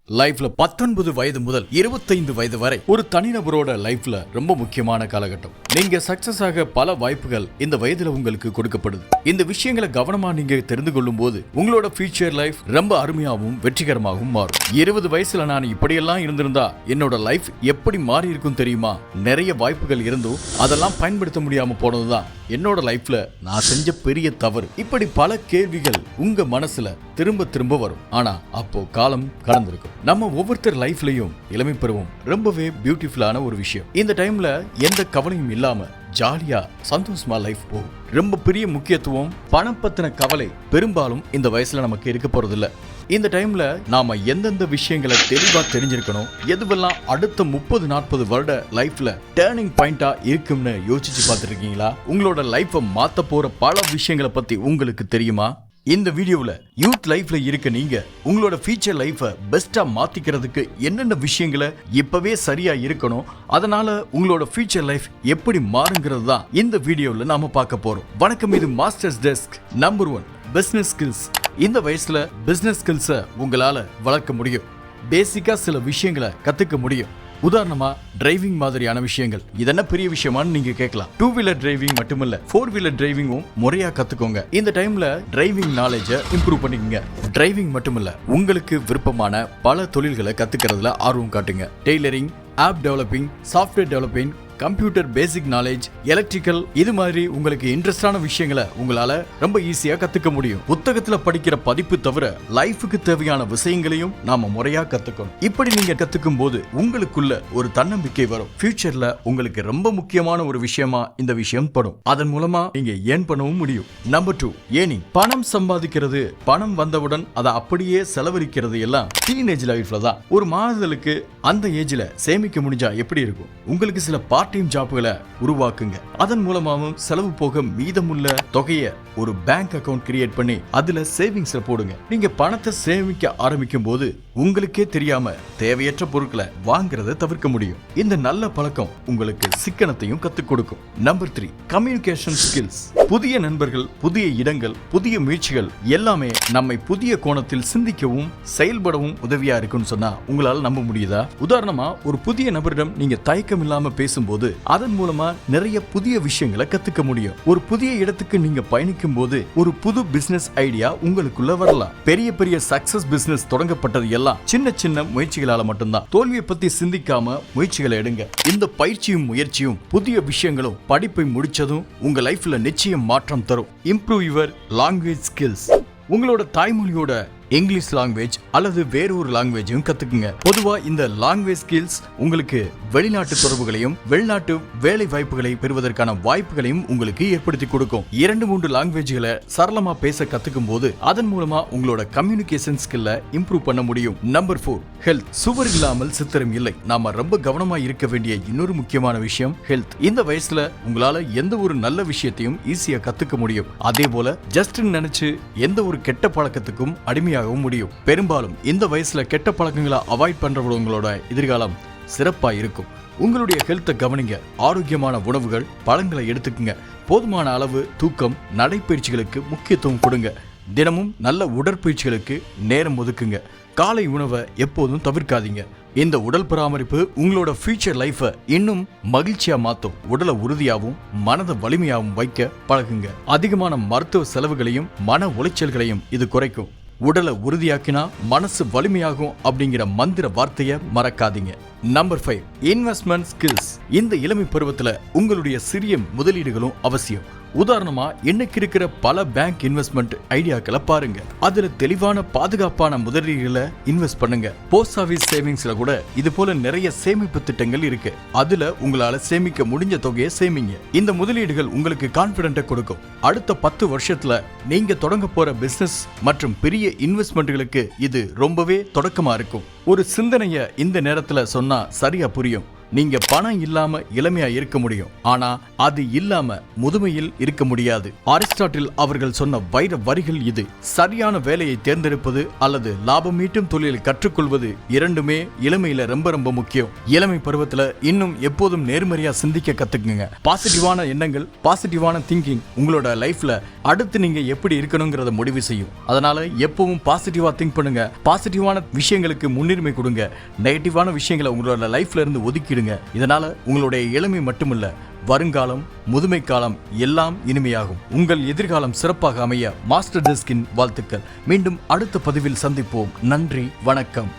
லைஃப்ல 19 வயது முதல் 25 வயது வரை ஒரு தனிநபரோட லைஃப்ல ரொம்ப முக்கியமான காலகட்டம். நீங்க சக்சஸ் ஆக பல வாய்ப்புகள் இந்த வயதுல உங்களுக்கு கொடுக்கப்படுது. இந்த விஷயங்களை கவனமா நீங்க தெரிந்து கொள்ளும் போது உங்களோட ஃபியூச்சர் லைஃப் ரொம்ப அருமையாகவும் வெற்றிகரமாகவும் மாறும். 20 வயசுல நான் இப்படியெல்லாம் இருந்திருந்தா என்னோட லைஃப் எப்படி மாறி இருக்கும் தெரியுமா? நிறைய வாய்ப்புகள் இருந்தும் அதெல்லாம் பயன்படுத்த முடியாம போனதுதான் என்னோட லைஃப்ல நான் செஞ்ச பெரிய தவறு. இப்படி பல கேள்விகள் உங்க மனசுல திரும்ப திரும்ப வரும். ஆனா அப்போ காலம் கடந்திருக்கும். நம்ம ஒவ்வொருத்தர் லைஃப்லயும் இளமை பருவம் ரொம்பவே பியூட்டிஃபுல்லான ஒரு விஷயம். இந்த டைம்ல எந்த கவலையும் இல்லாம ஜாலியா சந்தோஷமா லைஃப் போகும். ரொம்ப பெரிய முக்கியத்துவம் பணம் பத்தின கவலை பெரும்பாலும் இந்த வயசுல நமக்கு இருக்க போறது இல்ல. இந்த டைம்ல நாம எந்தெந்த விஷயங்களை தெளிவா தெரிஞ்சிருக்கணும், எதுவெல்லாம் அடுத்த 30-40 வருட லைஃப்ல டேர்னிங் பாயிண்டா இருக்கும்னு யோசிச்சு பார்த்துருக்கீங்களா? உங்களோட லைஃபை மாத்த போற பல விஷயங்களை பத்தி உங்களுக்கு தெரியுமா? இந்த வீடியோல யூத் லைஃப்ல இருக்க நீங்க உங்களோட ஃபியூச்சர் லைஃபை பெஸ்டா மாத்திக்கிறதுக்கு என்னென்ன விஷயங்களை இப்பவே சரியா இருக்கணும், அதனால உங்களோட ஃபியூச்சர் லைஃப் எப்படி மாறுங்கிறது தான் இந்த வீடியோல நாம பார்க்க போறோம். வணக்கம், இது masters desk number 1 business skills. இந்த வயசுல பிசினஸ் ஸ்கில்ஸை உங்களால வளர்க்க முடியும். பேசிக்கா சில விஷயங்களை கத்துக்க முடியும். உதாரணமா டிரைவிங் மாதிரியான விஷயங்கள். இதென்ன பெரிய விஷயமான்னு நீங்க கேட்கலாம். 2 வீலர் டிரைவிங் மட்டுமல்ல, 4 வீலர் டிரைவிங்கும் முறையா கத்துக்கோங்க. இந்த டைம்ல டிரைவிங் நாலேஜை இம்ப்ரூவ் பண்ணிக்கங்க. டிரைவிங் மட்டுமல்ல, உங்களுக்கு விருப்பமான பல தொழில்களை கத்துக்கிறதுல ஆர்வம் காட்டுங்க. Tailoring, app developing, software developing, computer basic knowledge, electrical, இது மாதிரி உங்களுக்கு இன்ட்ரெஸ்டான விஷயங்களை உங்களால ரொம்ப ஈஸியா கத்துக்க முடியும். புத்தகத்துல படிக்கிற பதிப்பு தவிர லைஃபுக்கு தேவையான விஷயங்களையும் நாம முறையா கத்துக்கணும். இப்படி நீங்க கத்துக்கும் போது உங்களுக்குள்ள ஒரு தன்னம்பிக்கை வரும். ஃபியூச்சர்ல உங்களுக்கு ரொம்ப முக்கியமான ஒரு விஷயமா இந்த விஷயம் படும். அதன் மூலமா நீங்க ஏர்ன் பண்ணவும் முடியும். Number 2 earning. பணம் சம்பாதிக்கிறது, பணம் வந்தவுடன் அதை அப்படியே செலவழிக்கிறது எல்லாம் டீனேஜ் லைஃப்ல தான். ஒரு மாதத்துக்கு அந்த ஏஜ்ல சேமிக்க முடிஞ்சா எப்படி இருக்கும்? உங்களுக்கு சில பார்ட் டைம் ஜாப்களை உருவாக்குங்க. அதன் மூலமாவும் செலவு போக மீதமுள்ள தொகையை ஒரு பேங்க் அக்கவுண்ட் கிரியேட் பண்ணி அதுல சேவிங்ஸ்ல போடுங்க. நீங்க பணத்தை சேமிக்க ஆரம்பிக்கும் போது உங்களுக்கே தெரியாம தேவையற்ற பொருட்களை வாங்குறத தவிர்க்க முடியும். இந்த நல்ல பழக்கம் உங்களுக்கு சிக்கனத்தையும் கத்துக் கொடுக்கும். Number 3 communication skills. புதிய நண்பர்கள், புதிய இடங்கள், புதிய முயற்சிகள் எல்லாமே நம்மை புதிய கோணத்தில் சிந்திக்கவும் செயல்படவும் உதவியா இருக்குன்னு சொன்னா உங்களால நம்ப முடியுதா? உதாரணமா, ஒரு புதிய நபரிடம் நீங்க தயக்கம் இல்லாம பேசும்போது அதன் மூலமா நிறைய புதிய விஷயங்களை கத்துக்க முடியும். ஒரு புதிய இடத்துக்கு நீங்க பயணிக்கும் போது ஒரு புது பிசினஸ் ஐடியா உங்களுக்குள்ள வரலாம். பெரிய பெரிய சக்சஸ் பிசினஸ் தொடங்கப்பட்டது எல்லாம் சின்ன சின்ன முயற்சிகளால மட்டும்தான். தோல்வியை பத்தி சிந்திக்காம முயற்சிகளை எடுங்க. இந்த பயிற்சியும் முயற்சியும் புதிய விஷயங்களும் படிப்பை முடிச்சதும் உங்க லைஃப்ல நிச்சயம் மாற்றம் தரும். Improve your language skills. உங்களோட தாய்மொழியோட இங்கிலீஷ் லாங்குவேஜ் அல்லது வேறொரு லாங்குவேஜையும் கத்துக்குங்க. பொதுவா இந்த லாங்குவேஜ் ஸ்கில்ஸ் உங்களுக்கு வெளிநாட்டு தொடர்புகளையும் வெளிநாட்டு வேலை வாய்ப்புகளை பெறுவதற்கான வாய்ப்புகளையும் உங்களுக்கு ஏற்படுத்தி கொடுக்கும். 2-3 லாங்குவேஜ்களை சரளமா பேச கத்துக்கும் போது அதன் மூலமா உங்களோட கம்யூனிகேஷன் ஸ்கில்ல இம்ப்ரூவ் பண்ண முடியும். Number 4 health. சுவர் இல்லாமல் சித்திரம் இல்லை. நாம ரொம்ப கவனமா இருக்க வேண்டிய இன்னொரு முக்கியமான விஷயம் ஹெல்த். இந்த வயசுல உங்களால எந்த ஒரு நல்ல விஷயத்தையும் ஈஸியா கத்துக்க முடியும். அதே போல ஜஸ்ட் நினைச்சு எந்த ஒரு கெட்ட பழக்கத்துக்கும் அடிமையாக முடியும். பெரும்பாலும் இந்த வயசுல கெட்ட பழக்கங்களை அவாய்ட் பண்றவங்களோட எதிர்காலம் சிறப்பா இருக்கும். உங்களுடைய ஹெல்த்தை கவனிங்க. ஆரோக்கியமான உணவுகள், பழங்களை எடுத்துக்குங்க. போதுமான அளவு தூக்கம், நடைப்பயிற்சிகளுக்கு முக்கியத்துவம் கொடுங்க. தினமும் நல்ல உடற்பயிற்சிகளுக்கு நேரம் ஒதுக்குங்க. காலை உணவை எப்போதும் தவிர்க்காதீங்க. இந்த உடல் பராமரிப்பு உங்களோட ஃபியூச்சர் லைஃபை இன்னும் மகிழ்ச்சியா மாத்தும். உடலை உறுதியாகவும் மனதை வலிமையாகவும் வைக்க பழகுங்க. அதிகமான மருத்துவ செலவுகளையும் மன உளைச்சல்களையும் இது குறைக்கும். உடலை உறுதியாக்கினா மனசு வலிமையாகும் அப்படிங்கிற மந்திர வார்த்தையை மறக்காதீங்க. Number 5 investment skills. இந்த இளமை பருவத்துல உங்களுடைய சிறிய முதலீடுகளும் அவசியம். உதாரணமா, இன்னைக்கு இருக்கிற பல பேங்க் இன்வெஸ்ட்மெண்ட் ஐடியாக்களை பாருங்க. அதுல தெளிவான பாதுகாப்பான முதலீடுகளை இன்வெஸ்ட் பண்ணுங்க. போஸ்ட் ஆபீஸ் சேவிங்ஸ்ல கூட இது போல நிறைய சேமிப்பு திட்டங்கள் இருக்கு. அதுல உங்களால சேமிக்க முடிஞ்ச தொகையை சேமிங்க. இந்த முதலீடுகள் உங்களுக்கு கான்பிடென்ட்டை கொடுக்கும். அடுத்த 10 வருஷத்துல நீங்க தொடங்க போற பிசினஸ் மற்றும் பெரிய இன்வெஸ்ட்மெண்ட்களுக்கு இது ரொம்பவே தொடக்கமா இருக்கும். ஒரு சிந்தனைய இந்த நேரத்துல சொன்னா சரியா புரியும். நீங்க பணம் இல்லாம இளமையா இருக்க முடியும், ஆனா அது இல்லாம முதுமையில் இருக்க முடியாது. அரிஸ்டாட்டில் அவர்கள் சொன்ன வைர வரிகள் இது. சரியான வேலையை தேர்ந்தெடுப்பது அல்லது லாபம் ஈட்டும் தொழிலை கற்றுக்கொள்வது இரண்டுமே இளமையில ரொம்ப ரொம்ப முக்கியம். இளமை பருவத்துல இன்னும் எப்போதும் நேர்மறையா சிந்திக்க கத்துக்குங்க. பாசிட்டிவான எண்ணங்கள், பாசிட்டிவான திங்கிங் உங்களோட லைஃப்ல அடுத்து நீங்க எப்படி இருக்கணுங்கிறத முடிவு செய்யும். அதனால எப்பவும் பாசிட்டிவா திங்க் பண்ணுங்க. பாசிட்டிவான விஷயங்களுக்கு முன்னுரிமை கொடுங்க. நெகட்டிவான விஷயங்களை உங்களோட லைஃப்ல இருந்து ஒதுக்கிடுங்க. இதனால உங்களுடைய இளமை மட்டுமல்ல, வருங்காலம், முதுமை காலம் எல்லாம் இனிமையாகும். உங்கள் எதிர்காலம் சிறப்பாக அமைய மாஸ்டர் டெஸ்கின் வாழ்த்துக்கள். மீண்டும் அடுத்த பதிவில் சந்திப்போம். நன்றி, வணக்கம்.